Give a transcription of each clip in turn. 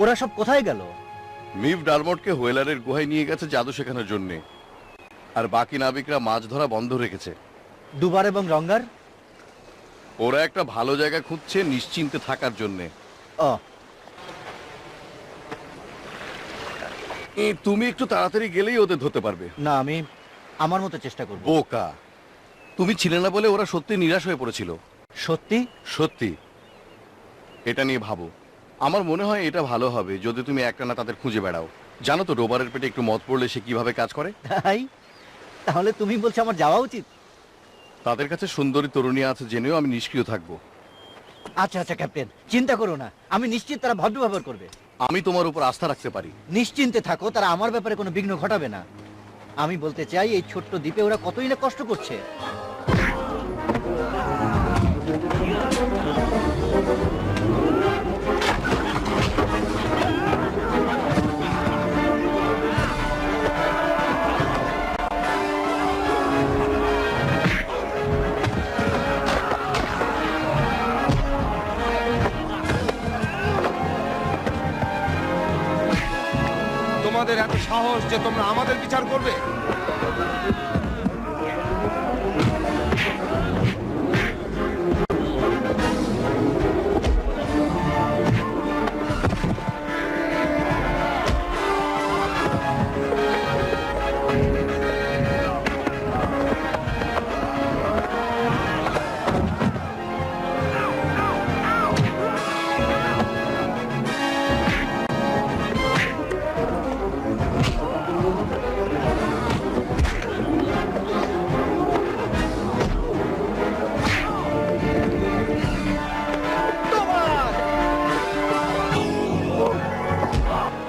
ওরা সব কোথায় গেল? মিভ ডারমটকে হোয়েলারের গুহায় নিয়ে গেছে জাদু শেখানোর জন্য, আর বাকি নাবিকরা মাছ ধরা বন্ধ রেখেছে। দুবার এবং রঙ্গার? ওরা একটা ভালো জায়গা খুঁজছে নিশ্চিন্তে থাকার জন্য। তুমি একটু তাড়াতাড়ি গেলেই ওদের ধরতে পারবে। না, আমি আমার মতো চেষ্টা করব। বোকা, তুমি ছিলে না বলে ওরা সত্যি নিরাশ হয়ে পড়েছিল। সত্যি সত্যি। এটা নিয়ে ভাবো। আমার মনে হয় এটা ভালো হবে যদি তুমি একটানা তাদের খুঁজে বেড়াও। জানো তো রোববারের পেটে একটু মদ পড়লে সে কিভাবে কাজ করে? তাই? তাহলে তুমি বলছো আমার যাওয়া উচিত? তাদের কাছে সুন্দরী তরুণী আছে জেনেও আমি নিষ্ক্রিয় থাকবো। আচ্ছা আচ্ছা ক্যাপ্টেন, চিন্তা করো না, আমি নিশ্চিত তারা ভদ্র ব্যবহার করবে। আমি তোমার উপর আস্থা রাখতে পারি। নিশ্চিন্তে থাকো, তারা আমার ব্যাপারে কোনো বিঘ্ন ঘটাবে না। আমি বলতে চাই এই ছোট্ট দ্বীপে ওরা কতই না কষ্ট করছে। তোমাদের এত সাহস যে তোমরা আমাদের বিচার করবে?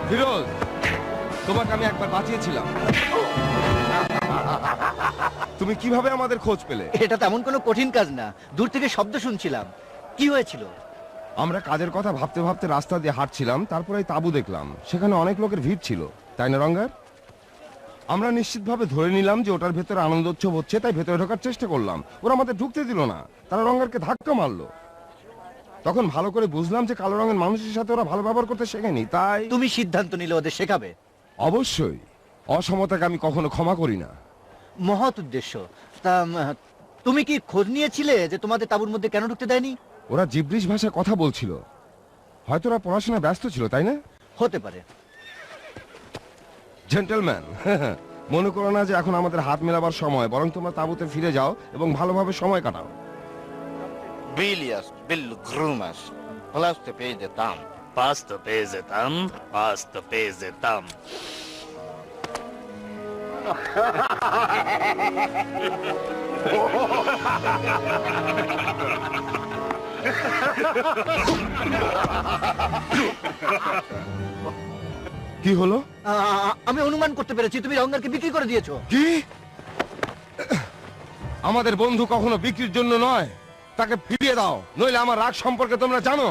ফিরোজ, তোমাকে আমি একবার বাঁচিয়েছিলাম। তুমি কিভাবে আমাদের খোঁজ পেলে? এটা তেমন কোনো কঠিন কাজ না, দূর থেকে শব্দ শুনছিলাম। কি হয়েছিল? আমরা কাজের কথা ভাবতে ভাবতে রাস্তা দিয়ে হাঁটছিলাম, তারপরে এই তাঁবু দেখলাম। সেখানে অনেক লোকের ভিড় ছিল, তাই না রঙ্গার? আমরা নিশ্চিতভাবে ধরে নিলাম যে ওটার ভেতরে আনন্দোৎসব হচ্ছে, তাই ভেতরে ঢোকার চেষ্টা করলাম। ওরা আমাদের ঢুকতে দিল না, তারা রঙ্গারকে ধাক্কা মারলো। তখন ভালো করে বুঝলাম যে কালো রঙের মানুষের সাথে ওরা ভালো ব্যবহার করতে শেখেনি, তাই তুমি সিদ্ধান্ত নিলে ওদের শেখাবে? অবশ্যই। অসমতাকে আমি কখনো ক্ষমা করি না। মহৎ উদ্দেশ্য। তা তুমি কি খোঁজ নিয়েছিলে যে তোমাদের তাঁবুর মধ্যে কেন ঢুকতে দেয়নি? ওরা জিব্রিশ ভাষায় কথা বলছিল, হয়তো ওরা পড়াশোনায় ব্যস্ত ছিল, তাই না? হতে পারে। জেন্টলম্যান, মনে করো না যে এখন আমাদের হাত মেলাবার সময়, বরং তোমরা তাঁবুতে ফিরে যাও এবং ভালোভাবে সময় কাটাও। Bilias, bil grumas, plaste pedetam. Pasto pesetam, pasto pesetam. কি হলো? আমি অনুমান করতে পেরেছি তুমি রঙ্গারকে বিক্রি করে দিয়েছো। কি? আমাদের বন্ধু কখনো বিক্রির জন্য নয়, তাকে ফিরিয়ে দাও, নইলে আমার রাগ সম্পর্কে তোমরা জানো।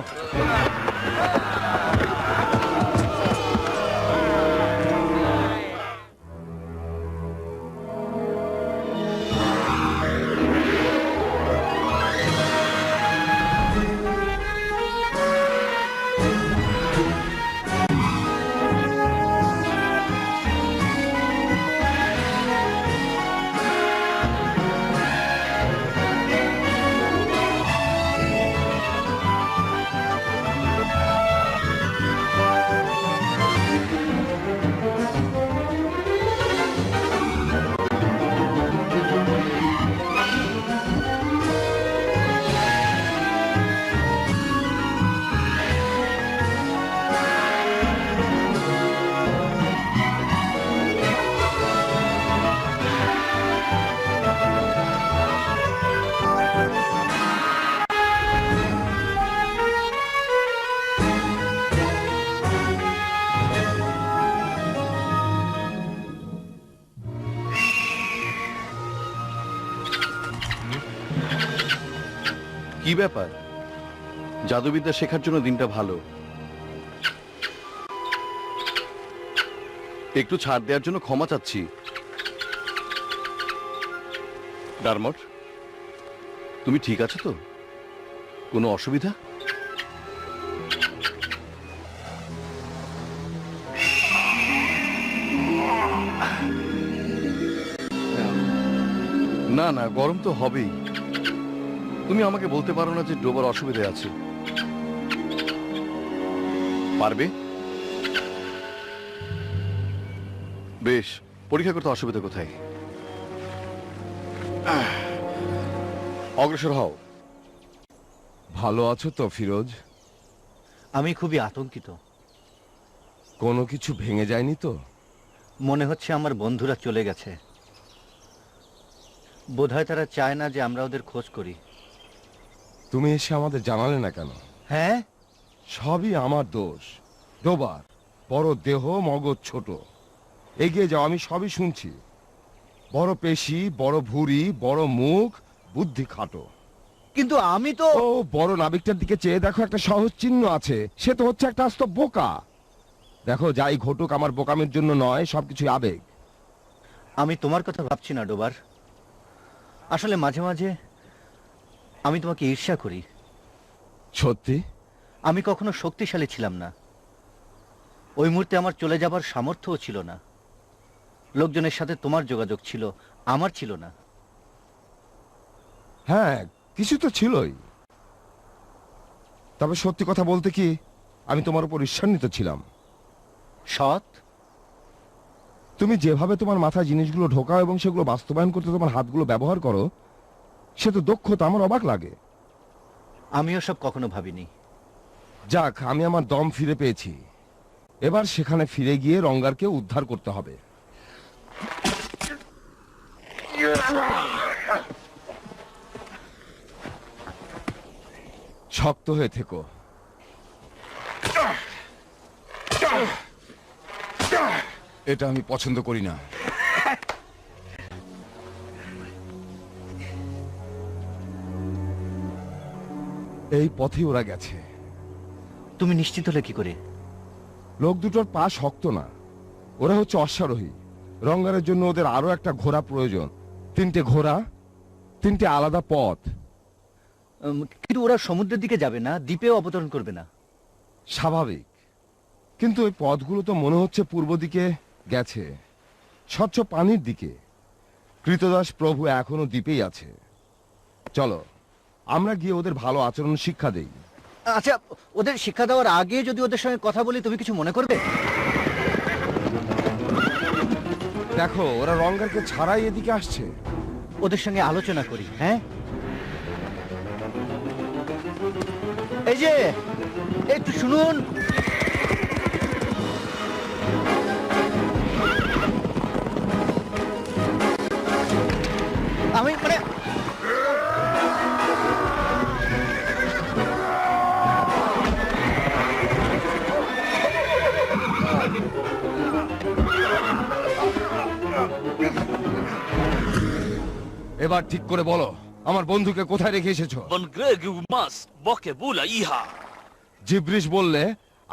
কি ব্যাপার? জাদুবিদ্যা শেখার জন্য দিনটা ভালো। একটু ছাড় দেওয়ার জন্য ক্ষমা চাচ্ছি। ডারমট, তুমি ঠিক আছো তো? কোনো অসুবিধা? না না, গরম তো হবেই। তুমি আমাকে বলতে পারো না যে ডোবার অসুবিধা আছে? পারবে? বেশ, পরীক্ষা করতে অসুবিধা কোথায়? অগ্রসর হও। ভালো আছো তো ফিরোজ? আমি খুবই আতঙ্কিত। কোনো কিছু ভেঙে যায়নি তো? মনে হচ্ছে আমার বন্ধুরা চলে গেছে। বোধহয় তারা চায় না যে আমরা ওদের খোঁজ করি। তুমি এসে আমাদের জানালে না কেন? হ্যাঁ, সবই আমার দোষ। ডোবার বড় দেহ, মগজ ছোট। এগিয়ে যাও, আমি সবই শুনছি। বড় পেশি, বড় ভুঁড়ি, বড় মুখ, বুদ্ধি খাটো। কিন্তু আমি তো... ও বড় নাবিকটার দিকে চেয়ে দেখো, একটা সহজ চিহ্ন আছে। সে তো হচ্ছে একটা আস্ত বোকা। দেখো, যাই ঘটুক আমার বোকামের জন্য নয়, সবকিছু আবেগ। আমি তোমার কথা ভাবছি না ডোবার। আসলে মাঝে মাঝে আমি তোমাকে ঈর্ষা করি। সত্যি? আমি কখনো শক্তিশালী ছিলাম না। ওই মুহূর্তে আমার চলে যাবার সামর্থ্যও ছিল না। লোকজনের সাথে তোমার যোগাযোগ ছিল, আমার ছিল না। হ্যাঁ, কিছু তো ছিলই। তবে সত্যি কথা বলতে কি, আমি তোমার উপর ঈর্ষান্বিত ছিলাম। সৎ? তুমি যেভাবে তোমার মাথায় জিনিসগুলো ঢোকাও এবং সেগুলো বাস্তবায়ন করতে তোমার হাতগুলো ব্যবহার করো, সে তো দক্ষতা, আমার অবাক লাগে। আমিও সব কখনো ভাবিনি। যাক, আমি আমার দম ফিরে পেয়েছি। এবার সেখানে ফিরে গিয়ে রঙ্গারকে উদ্ধার করতে হবে। শক্ত হয়ে থেকো। এটা আমি পছন্দ করি না। এই পথে ওরা গেছে। তুমি নিশ্চিত হলে কি করে? লোক দুটোর পা শক্ত না, ওরা হচ্ছে অশ্বারোহী। রঙ্গারের জন্য ওদের আরো একটা ঘোড়া প্রয়োজন। 3টে ঘোড়া, 3টে আলাদা পথ। কিন্তু ওরা সমুদ্রের দিকে যাবে না, দ্বীপেও অবতরণ করবে না। স্বাভাবিক, কিন্তু ওই পথগুলো তো মনে হচ্ছে পূর্ব দিকে গেছে, স্বচ্ছ পানির দিকে। কৃতদাস প্রভু এখনো দ্বীপেই আছে। চলো আমরা গিয়ে ওদের ভালো আচরণ শিক্ষা দেই। আচ্ছা, ওদের শিক্ষা দেওয়ার আগে যদি ওদের সঙ্গে কথা বলি, তুমি কিছু মনে করবে? দেখো, ওরা রঙ্গারকে ছাড়াই এদিকে আসছে। ওদের সঙ্গে আলোচনা করি। হ্যাঁ, এই যে একটু শুনুন। আমি মানে এবার ঠিক করে বলো, আমার বন্ধুকে কোথায় রেখে এসেছো? Von Gregu Mas, Boke Bula Iha. জিব্রিশ বললে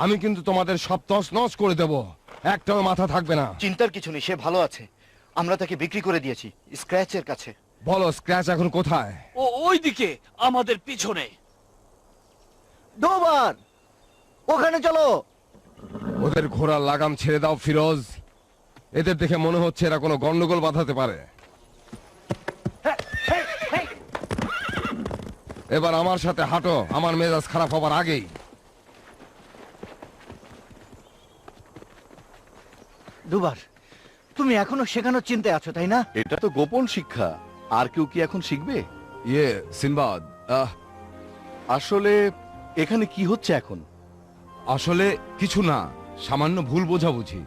আমি কিন্তু তোমাদের সব তছনছ করে দেব। একটাও মাথা থাকবে না। চিন্তার কিছু নেই, সে ভালো আছে। আমরা তাকে বিক্রি করে দিয়েছি স্ক্র্যাচের কাছে। বলো, স্ক্র্যাচ এখন কোথায়? ও ওইদিকে আমাদের পিছনে। ডোবার, ওখানে চলো। ওদের ঘোড়ার লাগাম ছেড়ে দাও ফিরোজ। এদের দেখে মনে হচ্ছে এরা কোনো গন্ডগোল বাঁধাতে পারে। এবার আমার সাথে হাঁটো, আমার মেজাজ খারাপ হবার আগেই। ডোবার, তুমি এখনো শেখানোর চিন্তায় আছো, তাই না? এটা তো গোপন শিক্ষা, আর কেউ কি এখন শিখবে? ইয়ে সিনবাদ, আসলে এখানে কি হচ্ছে এখন? আসলে কিছু না, সামান্য ভুল বোঝাবুঝি।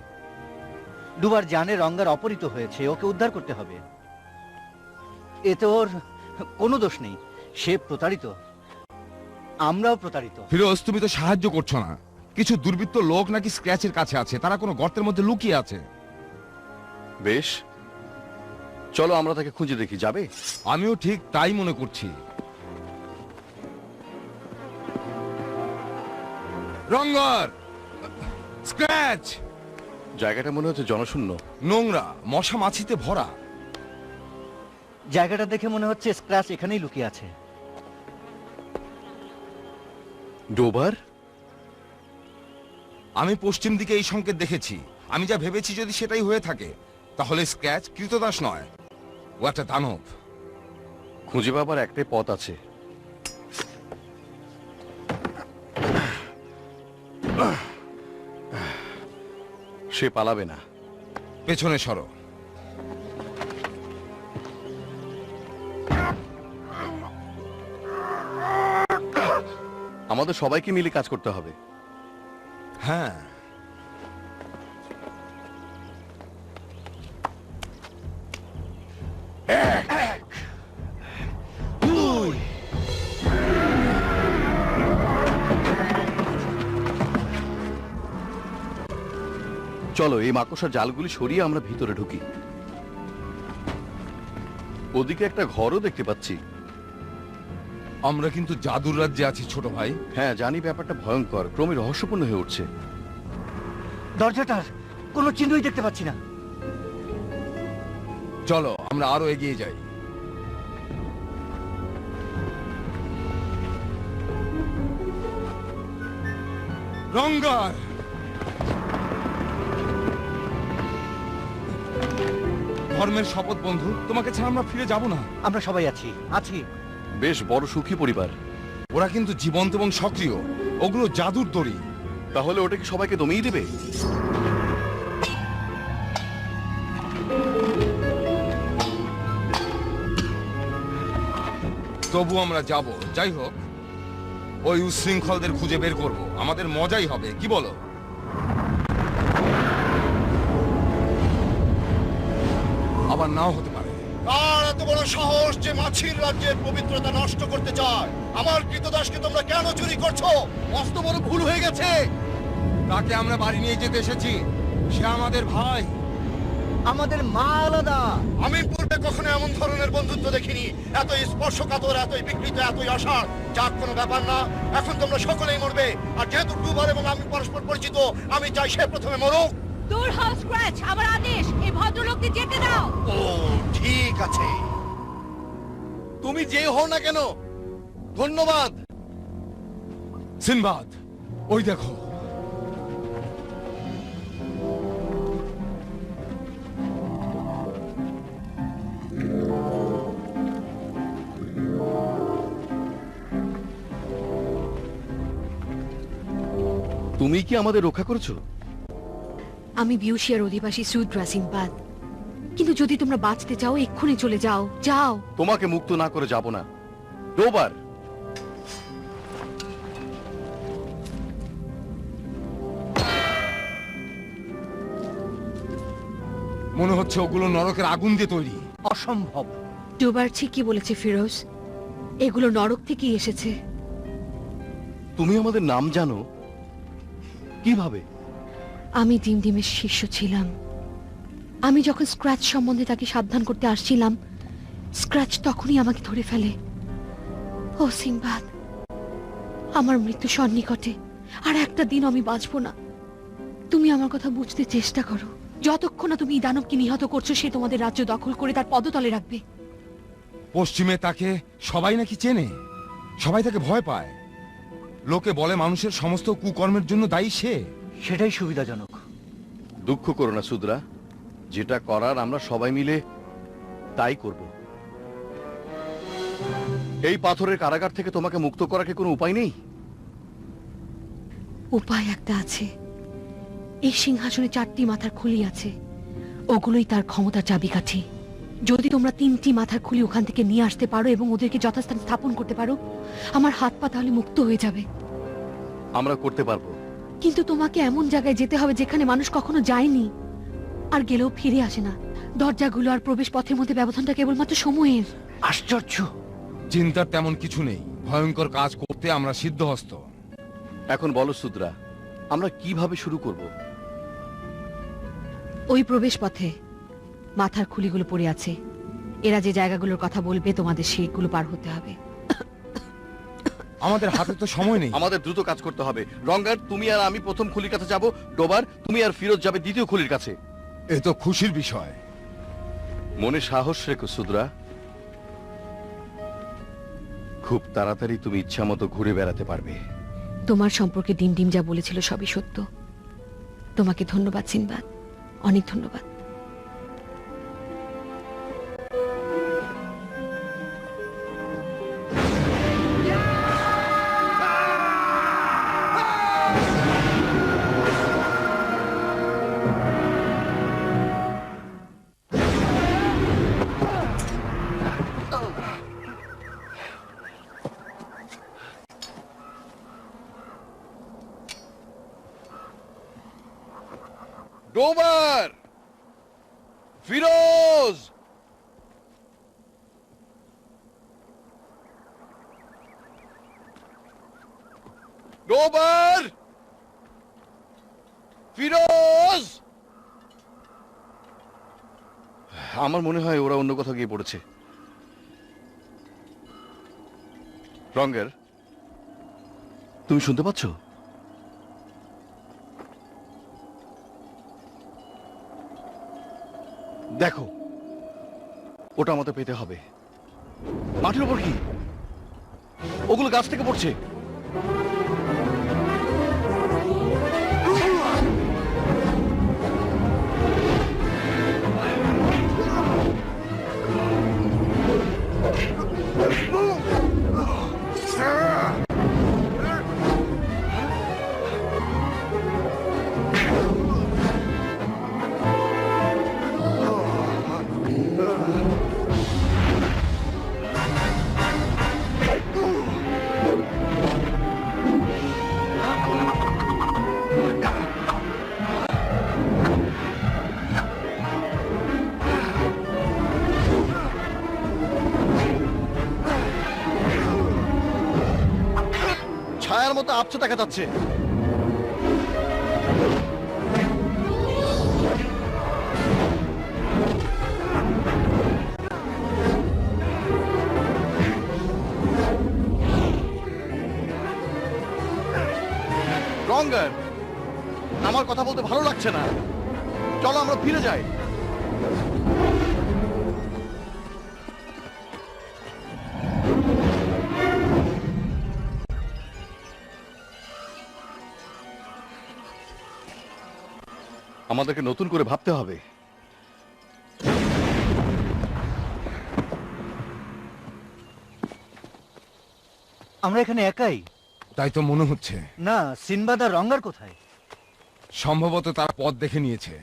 ডুবার জানে রঙ্গার অপহৃত হয়েছে, ওকে উদ্ধার করতে হবে। এতে ওর কোনো দোষ নেই, সে প্রতারিত, আমরাও প্রতারিত। ফিরোজ, তুমি তো সাহায্য করছো না। কিছু দুর্বৃত্ত লোক নাকি স্ক্র্যাচের কাছে আছে, তারা কোনো গর্তের মধ্যে লুকিয়ে আছে। বেশ, চলো আমরা তাকে খুঁজে দেখি। যাবে? আমিও ঠিক তাই মনে করছি। রঙ্গর, স্ক্র্যাচ! জায়গাটা মনে হচ্ছে জনশূন্য। নোংরা, মশা মাছিতে ভরা। জায়গাটা দেখে মনে হচ্ছে স্ক্র্যাচ এখানেই লুকিয়ে আছে। ডোবার? আমি পশ্চিম দিকে এই সংকেত দেখেছি। আমি যা ভেবেছি যদি সেটাই হয়ে থাকে, তাহলে স্ক্র্যাচ কৃতদাস নয়, ও একটা দানব। খুঁজে পাবার একটাই পথ আছে। সে পালাবে না। পেছনে সরো। আমাদের সবাইকে মিলে কাজ করতে হবে। হ্যাঁ, চলো এই মাকড়সার জালগুলি সরিয়ে আমরা ভিতরে ঢুকি। ওদিকে একটা ঘরও দেখতে পাচ্ছি। আমরা কিন্তু জাদুর রাজ্যে আছি ছোট ভাই। হ্যাঁ জানি, ব্যাপারটা ভয়ঙ্কর, ক্রমে রহস্যপূর্ণ হয়ে উঠছে। দরজাটার কোনো চিহ্নই দেখতে পাচ্ছি না। চলো আমরা আরো এগিয়ে যাই। রঙ্গার, ধর্মের শপথ বন্ধু, তোমাকে ছাড়া আমরা ফিরে যাব না। আমরা সবাই আছি আছি। বেশ বড় সুখী পরিবার। ওরা কিন্তু জীবন্ত এবং সক্রিয়, ওগুলো জাদুর দড়ি। তাহলে ওটা কি সবাইকে দমিয়ে দেবে? তবু আমরা যাব। যাই হোক, ওই উশৃঙ্খলদের খুঁজে বের করব, আমাদের মজাই হবে, কি বলো? আবার নাও হতে পারে। কার এত বড় সাহস যে মাছির রাজ্যের পবিত্রতা নষ্ট করতে চায়? আমার কৃতদাসকে তোমরা কেন চুরি করছো? মস্ত বড় ভুল হয়ে গেছে। তাকে আমরা বাড়ি নিয়ে যেতে এসেছি, সে আমাদের ভাই। আমাদের মা আলাদা। আমি পূর্বে কখনো এমন ধরনের বন্ধুত্ব দেখিনি, এতই স্পর্শকাতর, এতই বিকৃত, এতই অসার। যাক, কোনো ব্যাপার না, এখন তোমরা সকলেই মরবে। আর যেহেতু ডুবার এবং আমি পরস্পর পরিচিত, আমি চাই সে প্রথমে মরুক। দূর হও স্ক্র্যাচ, আমার আদেশ, এই ভদ্রলোককে যেতে দাও। ও ঠিক আছে, তুমি যে হও না কেন, ধন্যবাদ। সিনবাদ, ওই দেখো। তুমি কি আমাদের রক্ষা করেছো? আমি বিউশিয়ার অধিবাসী সুদ্রা সিনবাদ, কিন্তু যদি তোমরা বাঁচতে চাও এক্ষুনি চলে যাও, যাও। তোমাকে মুক্ত না করে যাব না। ডোবার, মনে হচ্ছে ওগুলো নরকের আগুন দিয়ে তৈরি। অসম্ভব। ডোবার ঠিকই বলেছে ফিরোজ, এগুলো নরক থেকেই এসেছে। তুমি আমাদের নাম জানো? কিভাবে? আমি ডিমডিমের শিষ্য ছিলাম। আমি যখন স্ক্র্যাচ সম্বন্ধে তাকে সাবধান করতে আসছিলাম, স্ক্র্যাচ তখনই আমাকে ধরে ফেলে। ও সিনবাদ, আমার মৃত্যু সন্নিকটে, আর একটা দিন আমি বাঁচব না। তুমি আমার কথা বুঝতে চেষ্টা করো। যতক্ষণ না তুমি এই দানবকে নিহত করছো, সে তোমাদের রাজ্য দখল করে তার পদতলে রাখবে। পশ্চিমে তাকে সবাই নাকি চেনে, সবাই তাকে ভয় পায়। লোকে বলে মানুষের সমস্ত কুকর্মের জন্য দায়ী সে। সেটাই সুবিধাজনক। দুঃখ করো না সুদ্রা, যেটা করার আমরা সবাই মিলে তাই করব। এই পাথরের কারাগার থেকে তোমাকে মুক্ত করার কি কোনো উপায় নেই? উপায় একটা আছে। এই সিংহাসনে 4টি মাথার খুলি আছে, ওগুলোই তার ক্ষমতার চাবিকাঠি। যদি তোমরা 3টি মাথার খুলি ওখান থেকে নিয়ে আসতে পারো এবং ওদেরকে যথাস্থানে স্থাপন করতে পারো, আমার হাত পা তাহলে মুক্ত হয়ে যাবে। আমরা করতে পারবো। কিন্তু তোমাকে এমন জায়গায় যেতে হবে যেখানে মানুষ কখনো যায়নি, আর গেলেও ফিরে আসে না। দরজাগুলো আর প্রবেশ পথের মধ্যে ব্যবধানটা কেবলমাত্র সময়ের। আশ্চর্য। চিন্তার তেমন কিছু নেই, ভয়ঙ্কর কাজ করতে আমরা সিদ্ধহস্ত। এখন বলো সুদ্রা, আমরা কিভাবে শুরু করব? ওই প্রবেশ পথে মাথার খুলিগুলো পড়ে আছে। এরা যে জায়গাগুলোর কথা বলবে তোমাদের সেগুলো পার হতে হবে। আমাদের হাতে তো সময় নেই। আমাদের দ্রুত কাজ করতে হবে। রঙ্গার, তুমি আর আমি প্রথম খুলির কাছে যাব। ডোবার, তুমি আর ফিরোজ যাবে দ্বিতীয় খুলির কাছে। এ তো খুশির বিষয়। মনে সাহস রেখো সুদ্রা, খুব তাড়াতাড়ি তুমি ইচ্ছা মতো ঘুরে বেড়াতে পারবে। তোমার সম্পর্কে ডিমডিম যা বলেছিল সবই সত্য। তোমাকে ধন্যবাদ সিনবাদ, অনেক ধন্যবাদ। রোবার, ফিরোজ, রোবার, ফিরোজ। আমার মনে হয় ওরা অন্য কোথাও গিয়ে পড়েছে। রঙ্গের, তুমি শুনতে পাচ্ছ? দেখো, ওটা আমাদের পেতে হবে। মাটির উপর কি? ওগুলো গাছ থেকে পড়ছে। ছায়ার মতো আপছে দেখা যাচ্ছে। রঙ্গার, আমার কথা বলতে ভালো লাগছে না। চলো আমরা ফিরে যাই। আমাদেরকে নতুন করে ভাবতে হবে। আমরা এখানে একাই। তাই তো মনে হচ্ছে। না, সিনবাদ আর রঙ্গার কোথায়? সম্ভবত তারা পথ দেখে নিয়েছে।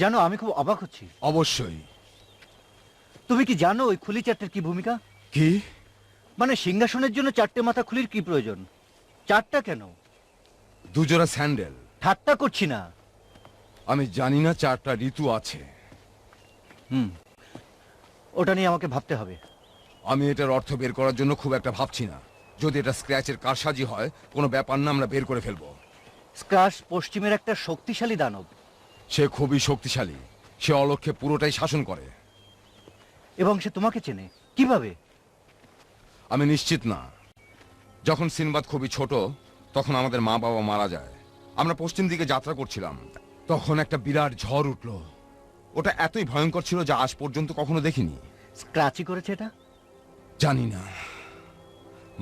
জানো, আমি খুব অবাক হচ্ছি। অবশ্যই। তুমি কি জানো ওই খুলি চারটের কি ভূমিকা? কি? মানে সিংহাসনের জন্য চারটে মাথা খুলির কি প্রয়োজন? চারটা কেন? দুজোড়া স্যান্ডেল। ঠাট্টা করছি না। আমি জানি না 4টা ঋতু আছে। ওটা নিয়ে আমাকে ভাবতে হবে। আমি এটার অর্থ বের করার জন্য খুব একটা ভাবছি না। যদি এটা স্ক্র্যাচের কারসাজি হয়, কোনো ব্যাপার না, আমরা বের করে ফেলবো। স্ক্রাচ পশ্চিমের একটা শক্তিশালী দানব। সে খুবই শক্তিশালী। সে অলক্ষ্যে পুরোটাই শাসন করে। এবং সে তোমাকে চেনে কিভাবে? আমি নিশ্চিত না। যখন সিনবাদ খুবই ছোট, তখন আমাদের মা বাবা মারা যায়। আমরা পশ্চিম দিকে যাত্রা করছিলাম, তখন একটা বিরাট ঝড় উঠল। ওটা এতই ভয়ঙ্কর ছিল যা আজ পর্যন্ত কখনো দেখিনি। স্ক্রাচই করেছে এটা? জানি না।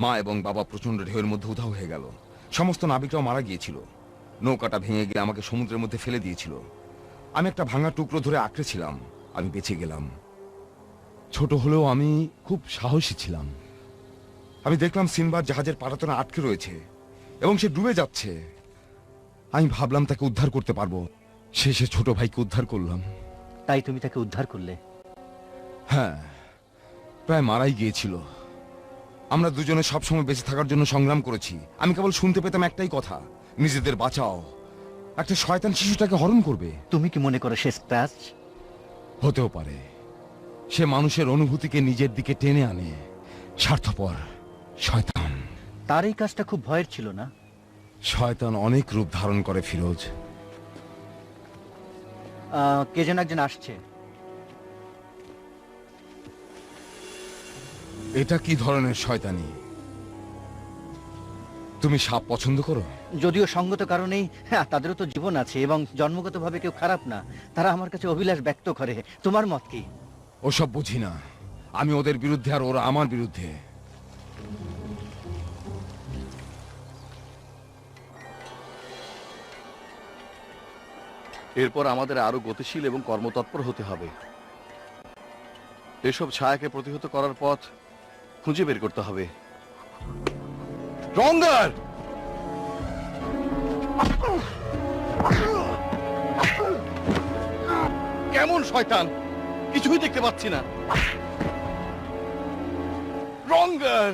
মা এবং বাবা প্রচন্ড ঢেউয়ের মধ্যে উধাও হয়ে গেল। সমস্ত নাবিকরাও মারা গিয়েছিল। নৌকাটা ভেঙে গিয়ে আমাকে সমুদ্রের মধ্যে ফেলে দিয়েছিল। আমি একটা ভাঙা টুকরো ধরে আঁকড়েছিলাম। আমি বেঁচে গেলাম। ছোট হলেও আমি খুব সাহসী ছিলাম। আমি দেখলাম সিনবাদ জাহাজের পাটাতনে আটকে রয়েছে এবং সে ডুবে যাচ্ছে। আমি ভাবলাম তাকে উদ্ধার করতে পারবো। শেষে ছোট ভাইকে উদ্ধার করলাম। তাই তুমি তাকে উদ্ধার করলে? হ্যাঁ, প্রায় মারাই গিয়েছিল। আমরা দুজনে সবসময় বেঁচে থাকার জন্য সংগ্রাম করেছি। আমি কেবল শুনতে পেতাম একটাই কথা, নিজেদের বাঁচাও। একটা শয়তান শিশুটাকে হরণ করবে। তুমি কি মনে করো সে স্ক্রাচ? হতেও পারে। সে মানুষের অনুভূতিকে নিজের দিকে টেনে আনে। স্বার্থপর শয়তান। তার এই কাজটা খুব ভয়ের ছিল না? শয়তান অনেক রূপ ধারণ করে ফিরোজ। কে যেন একজন আসছে। এটা কি ধরনের শয়তানি? তুমি সাপ পছন্দ করো? যদিও সঙ্গত কারণেই, হ্যাঁ, তাদেরও তো জীবন আছে এবং জন্মগতভাবে কেউ খারাপ না। তারা আমার কাছে অভিলাষ ব্যক্ত করে। তোমার মত কি? ওসব বুঝি না। আমি ওদের বিরুদ্ধে আর ওরা আমার বিরুদ্ধে। এরপর আমাদের আরো গতিশীল এবং কর্মতৎপর হতে হবে। এসব ছায়াকে প্রতিহত করার পথ খুঁজে বের করতে হবে। রঙ্গার, কেমন শয়তান! কিছুই দেখতে পাচ্ছি না। রঙ্গার,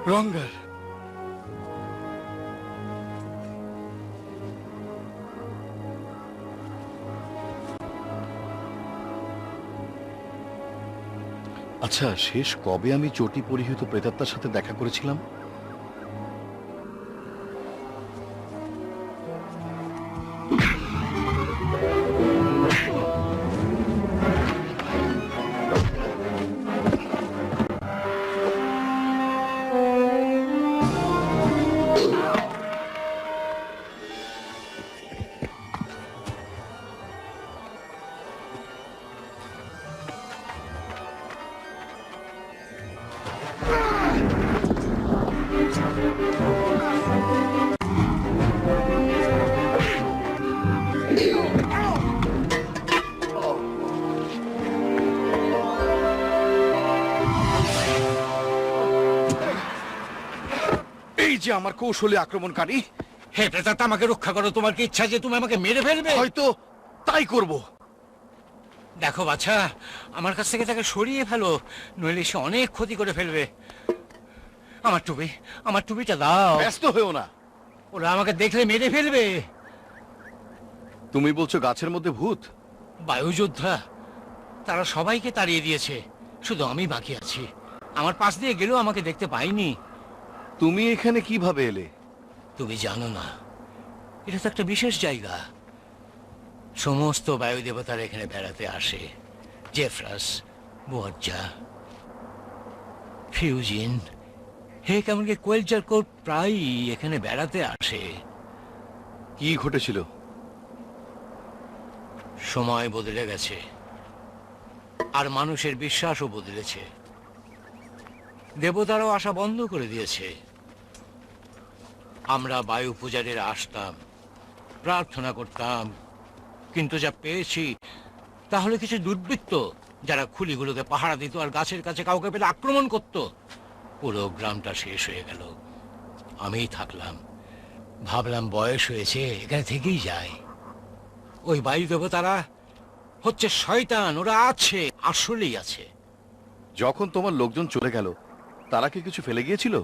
রঙ্গার, আচ্ছা শেষ কবে আমি চটি পরিহিত প্রেতাত্মার সাথে দেখা করেছিলাম? এই যে আমার কৌশলী আক্রমণকারী। হে প্রেতাত্মা, আমাকে রক্ষা করো। তোমার কি ইচ্ছা যে তুমি আমাকে মেরে ফেলবে? হয়তো তাই করব। দেখো বাছা, আমার কাছ থেকে তাকে সরিয়ে ফেলো, নইলে সে অনেক ক্ষতি করে ফেলবে। আমার টুপিটা দাও। ব্যস্ত হয়েও না, ওরা আমাকে দেখলে মেরে ফেলবে। তুমি বলছো গাছের মধ্যে ভূত? বায়ুযোদ্ধা, তারা সবাইকে তাড়িয়ে দিয়েছে, শুধু আমি বাকি আছি। আমার পাশ দিয়ে গেলেও আমাকে দেখতে পাইনি। তুমি এখানে কিভাবে এলে? তুমি জানো না, এটা তো একটা বিশেষ জায়গা। সমস্ত বায়ু দেবতারা এখানে বেড়াতে আসে। জেফরাস, বোয়াজ্জা, ফিউজিন, হে কেমনকি কোয়েলচার কোট প্রায়ই এখানে বেড়াতে আসে। কি ঘটেছিল? সময় বদলে গেছে, আর মানুষের বিশ্বাসও বদলেছে। দেবতারাও আসা বন্ধ করে দিয়েছে। আমরা বায়ু পূজারীরা আসতাম, প্রার্থনা করতাম, কিন্তু যা পেয়েছি তাহলে কিছু দুর্বৃত্ত যারা খুলিগুলোকে পাহারা দিত আর গাছের কাছে কাউকে পেলে আক্রমণ করত। পুরো গ্রামটা শেষ হয়ে গেল। আমিই থাকলাম। ভাবলাম বয়স হয়েছে, এখানে থেকেই যায়। ওই বায়ু দেবতারা হচ্ছে শয়তান, ওরা আছে, আসলেই আছে। যখন তোমার লোকজন চলে গেল, তারা কি কিছু ফেলে গিয়েছিল?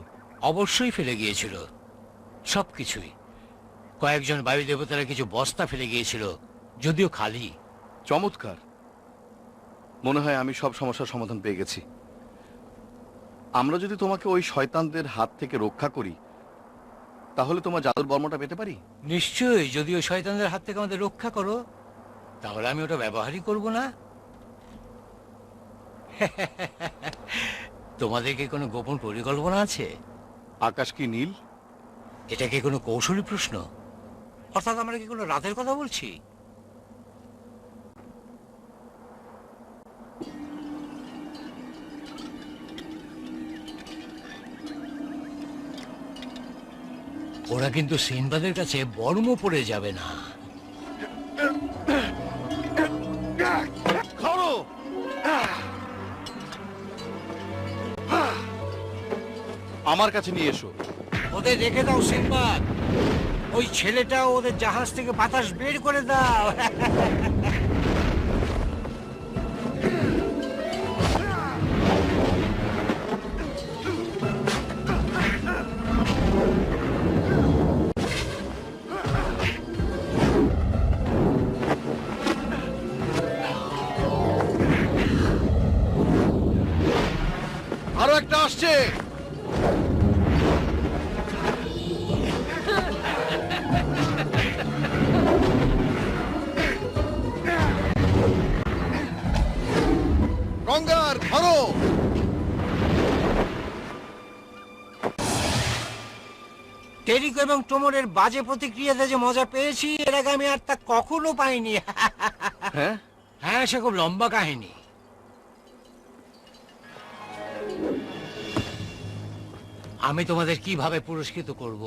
অবশ্যই ফেলে গিয়েছিল, সবকিছুই। কয়েকজন বায়ু দেবতারা কিছু বস্তা ফেলে গিয়েছিল, যদিও খালি। চমৎকার, মনে হয় আমি সব সমস্যার সমাধান পেয়ে গেছি। আমরা যদি তোমাকে ওই শয়তানদের হাত থেকে রক্ষা করি, তাহলে তোমার জাদুর বর্মটা পেতে পারি? নিশ্চয়ই, যদি ওই শয়তানদের হাত থেকে আমাদের রক্ষা করো, তাহলে আমি ওটা ব্যবহারই করব না। তোমাদের কি কোনো গোপন পরিকল্পনা আছে? আকাশ কি নীল? এটা কি কোনো কৌশলী প্রশ্ন? অর্থাৎ আমরা কি কোনো রাতের কথা বলছি? ওরা কিন্তু সিনবাদের কাছে বর্ম পড়ে যাবে না। ধরো! আমার কাছে নিয়ে এসো। ওদের রেখে দাও সিনবাদ। ওই ছেলেটা ওদের জাহাজ থেকে বাতাস বের করে দাও। আরো একটা আসছে। গঙ্গার ধরো! টেরিকো এবং টোমরের বাজে প্রতিক্রিয়াতে যে মজা পেয়েছি, এর আগে আমি আর তা কখনো পাইনি। হ্যাঁ, হ্যাঁ, সে খুব লম্বা কাহিনী। আমি তোমাদের কিভাবে পুরস্কৃত করব?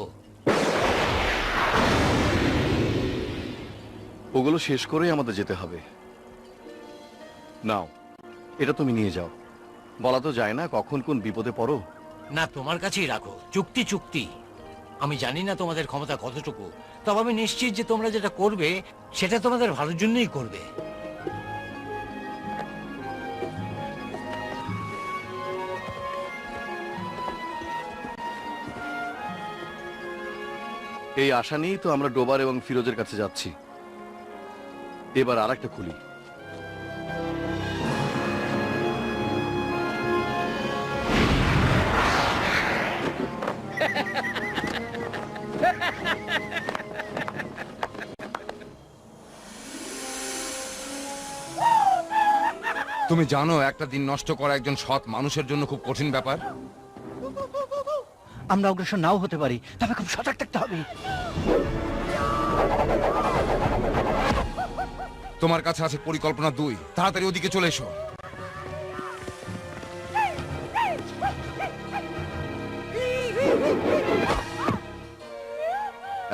ওগুলো শেষ করেই আমাদের যেতে হবে। নাও, এটা তুমি নিয়ে যাও। বলা তো যায় না কখন কোন বিপদে পড়ো। না, তোমার কাছেই রাখো। চুক্তি চুক্তি। আমি জানি না তোমাদের ক্ষমতা কতটুকু, তবে আমি নিশ্চিত যে তোমরা যেটা করবে সেটা তোমাদের ভালোর জন্যই করবে। এই আশা নিয়েই তো আমরা ডোবার এবং ফিরোজের কাছে যাচ্ছি। এবার আর একটা খুলি। তুমি জানো একটা দিন নষ্ট করা একজন সৎ মানুষের জন্য খুব কঠিন ব্যাপার। আমরা অগ্রসর নাও হতে পারি, তবে খুব সজাগ থাকতে হবে। তোমার কাছে আছে পরিকল্পনা 2, তাড়াতাড়ি ওদিকে চলে এসো।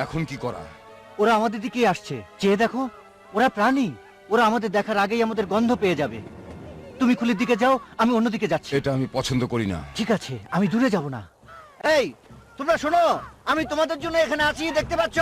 এখন কি করা? ওরা আমাদের দিকে আসছে, চেয়ে দেখো। ওরা প্রাণী, ওরা আমাদের দেখার আগেই আমাদের গন্ধ পেয়ে যাবে। তুমি খুলির দিকে যাও, আমি অন্যদিকে যাচ্ছি। এটা আমি পছন্দ করি না। ঠিক আছে, আমি দূরে যাব না। এই তোমরা শোনো, আমি তোমাদের জন্য এখানে আছি, দেখতে পাচ্ছ?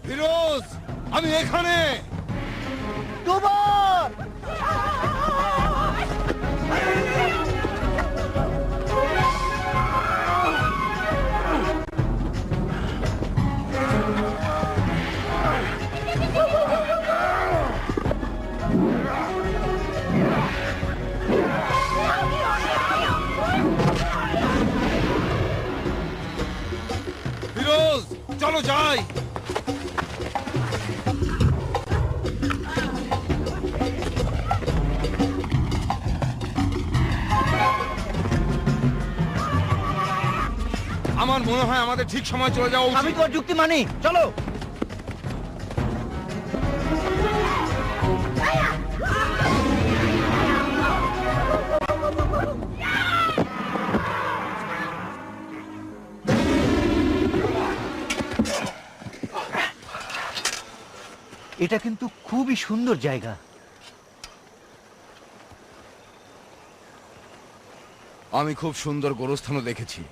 ফিরোজ, আমি এখানে। ডোবার! ফিরোজ, চলো যাই। আমার মনে হয় আমাদের ঠিক সময় চলে যাওয়া আমি উচিত। তোমার যুক্তি মানি, চলো। এটা কিন্তু খুবই সুন্দর জায়গা। আমি খুব সুন্দর গোরস্থানও দেখেছি।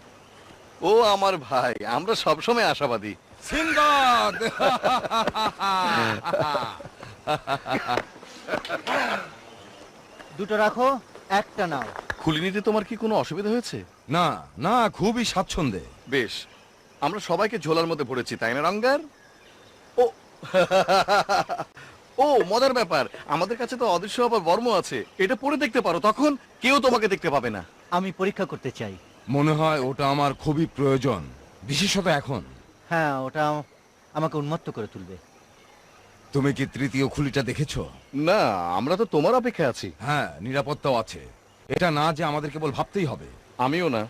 ও আমার ভাই, আমরা সবসময় আশাবাদী। সিন্দাদ! দুটো রাখো, একটা নাও। খুলি নিতে তোমার কি কোনো অসুবিধা হয়েছে? না না, খুবই স্বাচ্ছন্দ্যে। বেশ, আমরা সবাইকে ঝোলার মধ্যে ভরেছি, তাই না রঙ্গার? ও ও মজার ব্যাপার, আমাদের কাছে তো অদৃশ্য আবার বর্ম আছে। এটা পরে দেখতে পারো, তখন কেউ তোমাকে দেখতে পাবে না। আমি পরীক্ষা করতে চাই। মনে হয় ওটা আমার খুবই প্রয়োজন, বিশেষত এখন। হ্যাঁ, ওটা আমাকে উন্মত্ত করে তুলবে। তুমি কি তৃতীয় খুলিটা দেখেছো? না, আমরা তো তোমার অপেক্ষা আছি। হ্যাঁ, নিরাপত্তাও আছে। এটা না যে আমাদের কেবল ভাবতেই হবে। আমিও না।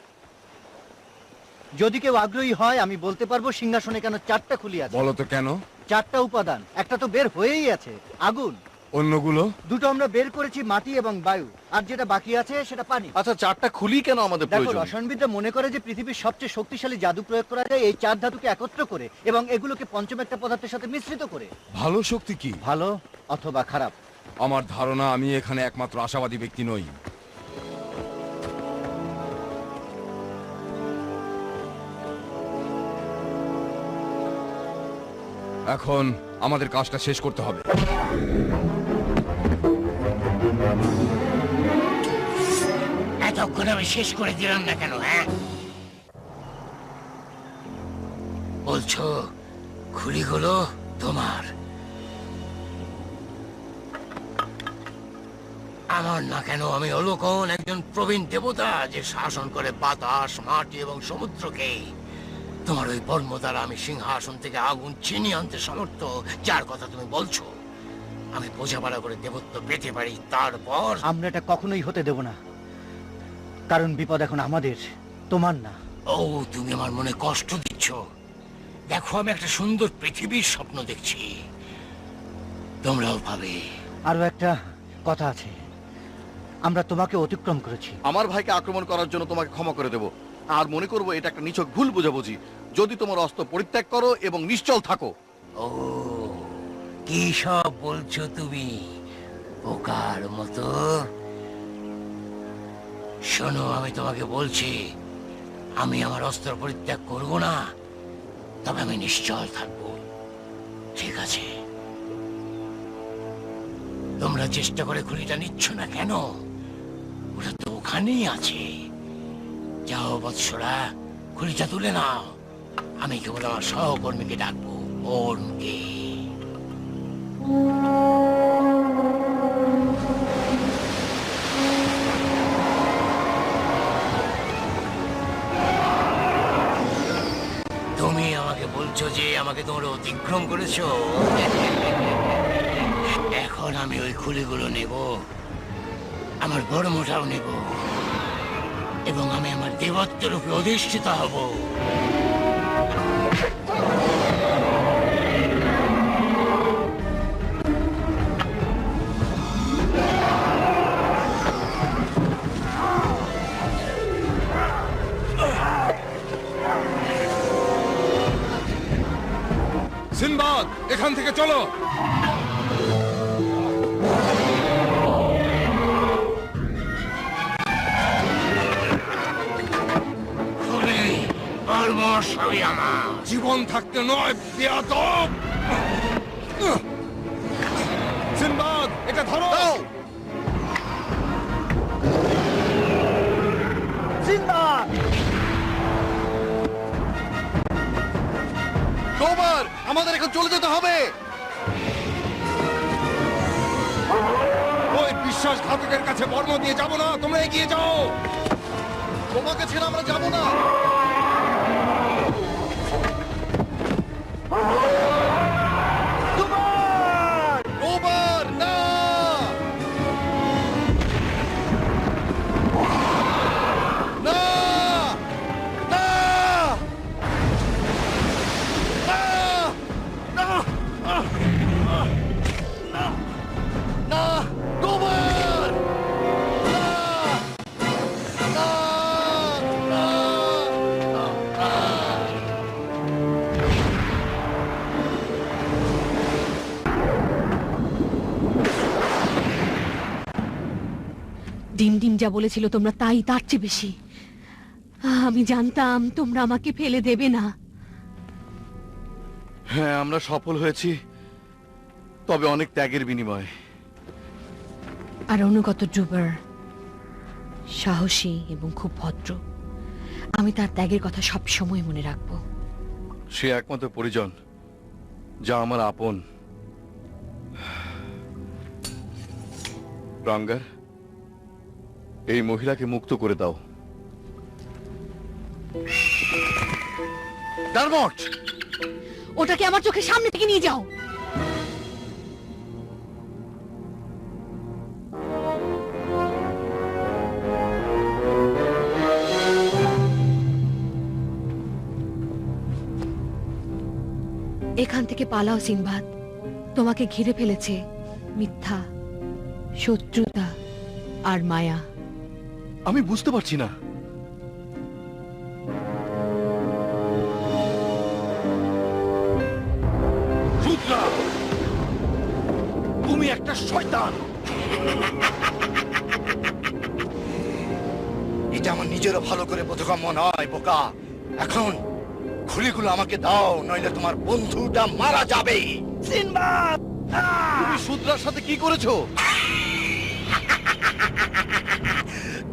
যদি কেউ আগ্রহী হয়, আমি বলতে পারবো সিংহাসনে কেন 4টা খুলি আছে। বলো তো কেন? 4টা উপাদান, একটা তো বের হয়েই আছে, আগুন। অন্যগুলো? দুটো আমরা বের করেছি, মাটি এবং বায়ু, আর যেটা বাকি আছে সেটা পানি। আচ্ছা, 4টা খুলি কেন আমাদের দেখো, প্রয়োজন? রসায়নবিদরা মনে করে যে পৃথিবীর সবচেয়ে শক্তিশালী জাদু প্রয়োগ করা যায় এই 4 ধাতুকে একত্র করে এবং এগুলোকে পঞ্চম একটা পদার্থের সাথে মিশ্রিত করে। ভালো শক্তি কি? ভালো অথবা খারাপ। আমার ধারণা আমি এখানে একমাত্র আশাবাদী ব্যক্তি নই। এখন আমাদের কাজটা শেষ করতে হবে। এতক্ষণ আমি শেষ করে দিলাম না কেন? হ্যাঁ, বলছো খুলিগুলো তোমার, আমার না কেন? আমি হলো কোন একজন প্রবীণ দেবতা যে শাসন করে বাতাস, মাটি এবং সমুদ্রকে। তোমার ওই বর্ম দ্বারা আমি সিংহাসন থেকে আগুন চিনিয়ে আনতে সমর্থ, যার কথা তুমি বলছো। আমি বোঝাপড়া করে দেবত্ব পেতে পারি, তারপর আমরা এটা কখনোই হতে দেব না, কারণ বিপদ এখন আমাদের, তোমার না। ও, তুমি আমার মনে কষ্ট দিচ্ছ। দেখো, আমি একটা সুন্দর পৃথিবীর স্বপ্ন দেখছি, তোমরাও পাবে। আরো একটা কথা আছে, আমরা তোমাকে অতিক্রম করেছি। আমার ভাইকে আক্রমণ করার জন্য তোমাকে ক্ষমা করে দেব, আর মনে করব এটা একটা নিছক ভুল বোঝাবুঝি, যদি তোমার অস্ত্র পরিত্যাগ করো এবং নিশ্চল থাকো। ও, কি সব বলছো তুমি বোকার মতো? শোনো, আমি তোমাকে বলছি, আমি আমার অস্ত্র পরিত্যাগ করব না, তবে আমি নিশ্চল থাকবো। ঠিক আছে? তোমরা চেষ্টা করে খুলিটা নিচ্ছ না কেন? ওটা তো ওখানেই আছে। যাও বৎসরা, খুলিটা তুলে নাও। আমি কেবল আমার সহকর্মীকে ডাকবো, ওরকে। তুমি আমাকে বলছো যে আমাকে তোমরা অতিক্রম করেছো। এখন আমি ওই খুলিগুলো নেব, আমার বর্মটাও নেব, এবং আমি আমার দেবত্বের উপরে অধিষ্ঠিত হব। সিনবাদ, এখান থেকে চলো। সবই আমার। জীবন থাকতে নয়, বেয়াদব! সিনবাদ, এটা ধরো। সিনবাদ! গোবর, আমাদের এখন চলে যেতে হবে। ওই বিশ্বাসঘাতকের কাছে বর্ম দিয়ে যাবো না, তোমরা এগিয়ে যাও। তোমাকে ছেড়ে আমরা যাবো না। গোবর, না! না! না! না! গোবর! ডিম ডিম যা বলেছিল তোমরা তাই, তার চেয়ে বেশি। আমি জানতাম তোমরা আমাকে ফেলে দেবে না। হ্যাঁ, আমরা সফল হয়েছি, তবে অনেক ত্যাগের বিনিময়ে। আর অনুগত ড্রুবার সাহসী এবং খুব ভদ্র। আমি তার ত্যাগের কথা সব সময় মনে রাখবো। সে একমাত্র পরিজন যা আমার আপন। রাঙ্গার, এই মহিলাকে মুক্ত করে দাও। ডারমট, ওটাকে আমার চোখের সামনে থেকে নিয়ে যাও। এখান থেকে পালাও সিনবাদ, তোমাকে ঘিরে ফেলেছে মিথ্যা, শত্রুতা আর মায়া। আমি বুঝতে পারছি না। রুদ্রা, তুমি একটা শয়তান। এটা আমার নিজেরও ভালো করে বোধগম্য নয়, বোকা। এখন খুলিগুলো আমাকে দাও, নইলে তোমার বন্ধুটা মারা যাবে। সিনবাদ! তুমি শূদ্রার সাথে কি করেছো?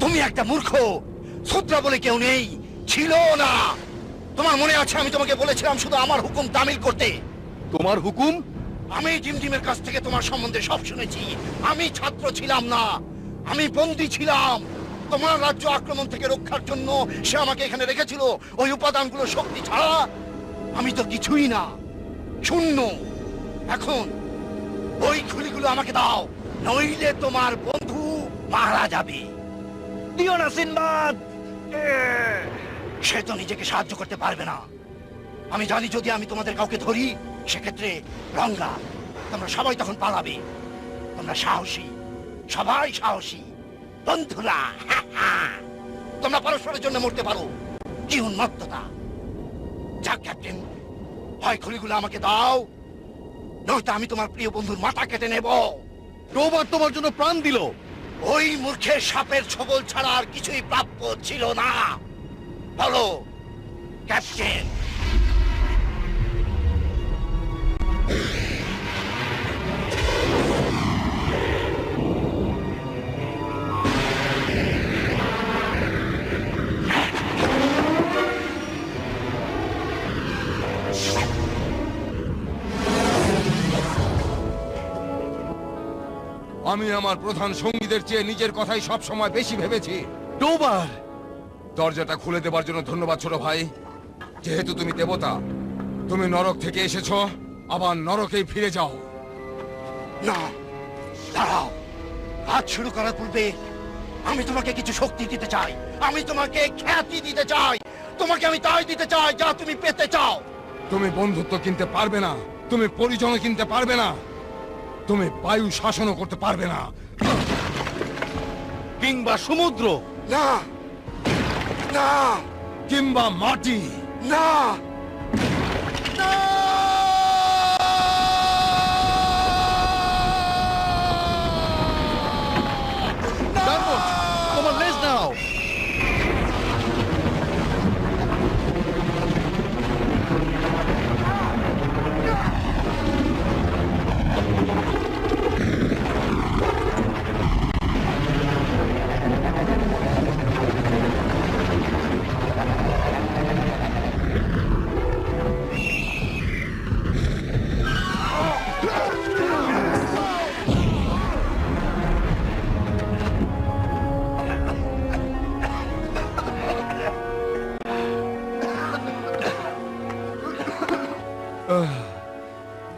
তুমি একটা মূর্খ। শূদ্র বলে কেউ নেই, ছিল না। তোমার মনে আছে আমি তোমাকে বলেছিলাম শুধু আমার হুকুম তামিল করতে? তোমার হুকুম? আমি ডিমডিমের কাছ থেকে তোমার সম্বন্ধে সব শুনেছি। আমি ছাত্র ছিলাম না, আমি বন্দী ছিলাম। তোমার রাজ্য আক্রমণ থেকে রক্ষার জন্য সে আমাকে এখানে রেখেছিল। ওই উপাদানগুলো শক্তি ছাড়া আমি তো কিছুই না, শূন্য। এখন ওই খুলিগুলো আমাকে দাও, নইলে তোমার বন্ধু মারা যাবে। দিও না সিনবাদ। সে তো নিজেকে সাহায্য করতে পারবে না। আমি জানি যদি আমি তোমাদের কাউকে ধরি সেক্ষেত্রে রঙ্গা, তোমরা সবাই তখন পালাবে। তোমরা সাহসী, সবাই সাহসী বন্ধুরা। তোমরা পরস্পরের জন্য মরতে পারো। কি উন্মত্ততা! যাক ক্যাপ্টেন, হয় খুলিগুলো আমাকে দাও, নয়তো আমি তোমার প্রিয় বন্ধুর মাথা কেটে নেব। ডোবার তোমার জন্য প্রাণ দিল। ওই মূর্খের সাপের ছবল ছাড়া আর কিছুই প্রাপ্য ছিল না। বলো ক্যাপ্টেন। আমি আমার প্রধান সঙ্গীদের চেয়ে নিজের কথাই সব সময় বেশি ভেবেছি। ডোবার, দরজাটা খুলে দেবার জন্য ধন্যবাদ ছোট ভাই। যেহেতু তুমি দেবতা, তুমি নরক থেকে এসেছো, আবার নরকেই ফিরে যাও। না, দাঁড়াও। কাজ শুরু করার পূর্বে আমি তোমাকে কিছু শক্তি দিতে চাই। আমি তোমাকে খ্যাতি দিতে চাই। তোমাকে আমি তাই দিতে চাই যা তুমি পেতে চাও। তুমি বন্ধুত্ব কিনতে পারবে না, তুমি পরিজন কিনতে পারবে না, তুমি বায়ু শাসনও করতে পারবে না, কিংবা সমুদ্র, না না কিংবা মাটি। না না। ডার্মট, তোমার লেজ নাও।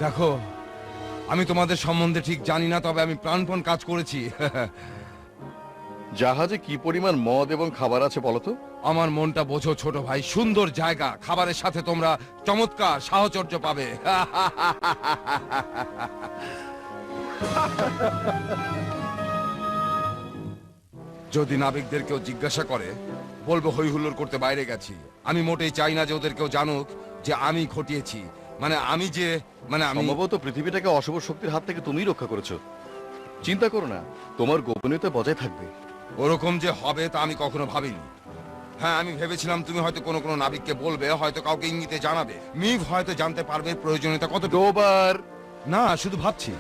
দেখো, আমি তোমাদের সম্বন্ধে ঠিক জানি না, তবে আমি প্রাণপণ কাজ করেছি। জাহাজে কি পরিমাণ মদ এবং খাবার আছে বলো তো? আমার মনটা বোঝো ছোট ভাই, সুন্দর জায়গা, খাবারের সাথে তোমরা চমৎকার সাহচর্য পাবে। যদি নাবিকদের কেউ জিজ্ঞাসা করে, বলবো হই হুল্লোড় করতে বাইরে গেছি। আমি মোটেই চাই না যে ওদের কেউ জানুক যে আমি ঘটিয়েছি। আমি সম্ভবত পৃথিবীটাকে অশুভ শক্তির হাত থেকে তুমিই রক্ষা করেছো। চিন্তা করো না, তোমার গোপনীয়তা বজায় থাকবে। ওরকম যে হবে তা আমি কখনো ভাবিনি। হ্যাঁ, আমি ভেবেছিলাম তুমি হয়তো কোনো কোনো নাবিককে বলবে, হয়তো কাউকে ইঙ্গিতে জানাবে। মিভ হয়তো জানতে পারবে প্রয়োজনীয়তা কত। ডোবার, না, শুধু ভাবছি।